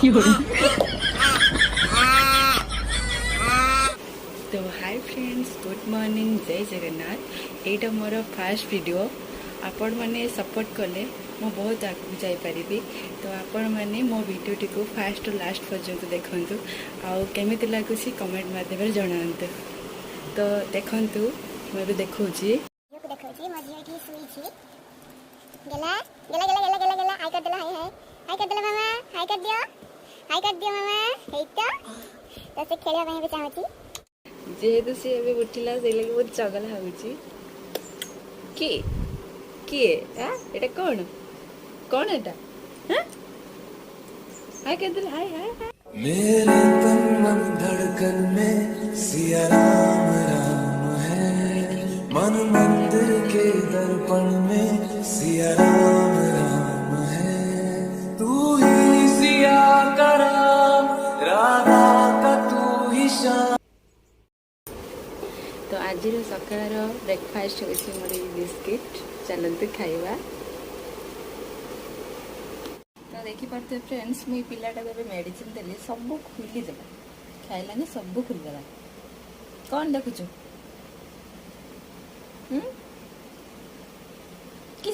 तो hi friends, good morning, जय जगन्नाथ। एटा मोर fast video. आपण मैंने सपोर्ट कले मु बहुत आगे जापरि। तो आपण मैंने मो वीडियोटी को फास्ट लास्ट पर्यंत देखु आउ केमी लगुच कमेंट माध्यम जनातु। तो देखु मुझे देखा जेहेतु सी ए उठिला से लगे बहुत चगला होउची। किए किए एटा कौन कौन एटा हाय कर दिल हाय हाय मेरे तन मन धड़कन में सिया राम राम है, मन मंदिर के दर्पण में सिया राम राम है। तू ही सिया का राम, राधा का तू ही श्याम। तो आज सकाळ ब्रेकफास्ट होची मोर बिस्किट। चलते खाइबा। तो देखी पार्थे फ्रेंड्स, मुई पिलाटा मेडिसिन देली सब खुलीदेला, खाइलानी सब खुलीदेला। कौन देखुचु कि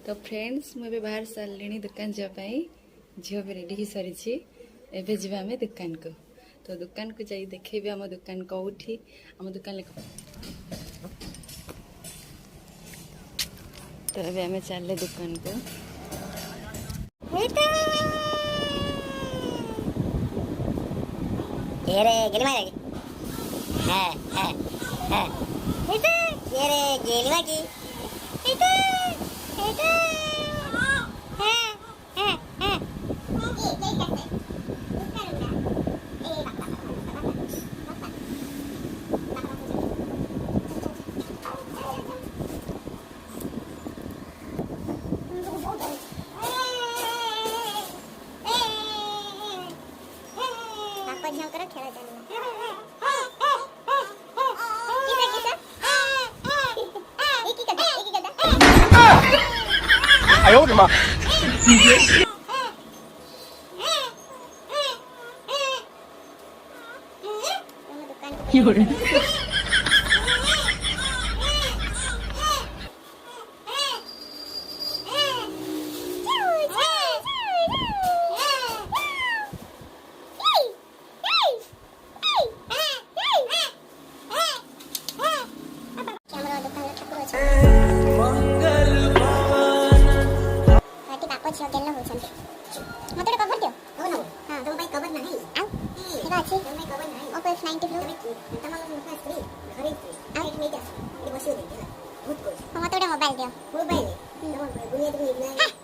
तो फ्रेंड्स मुझे बाहर सारे दुकान जावाई। झील भी रेडी हो सारी। एवं जी आम दुकान को। तो दुकान को जाई देखेबी आम दुकान कौटी। आम दुकान लिख। तो अभी आम चले दुकान को। ये रे गेली मारी है ये रे गेली मारी哎呦我的妈！ 有人。 मोबाइल दियो मोबाइल दुनिया तो नहीं है mobile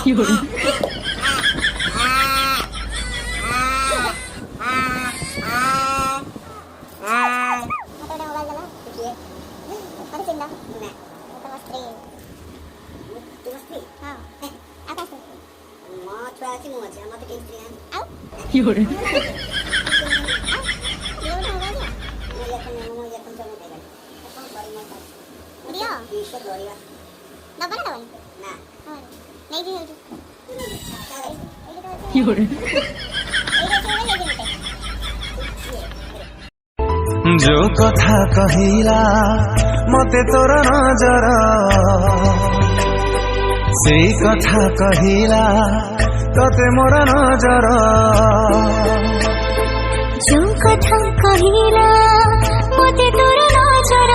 Mata udah mobile dulu. Iya. Apa sih dah? Nah, itu mas Tri. Itu mas Tri. Oh. Apa sih? Mau coba sih mau aja, mau bikin Tri kan? Au. Dia udah mobile ya? Mau lihat kan coba kan. Apa baru mata? Dia. Bisa baru ya. Dapat apa nih? Nah. Oh. Nah ini itu. जो कथा कहिला मते तोर नजर सेई कथा कहिला तते मोर नजर जो कथा कहिला मते तोर नजर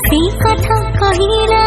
सेई कथा कहिला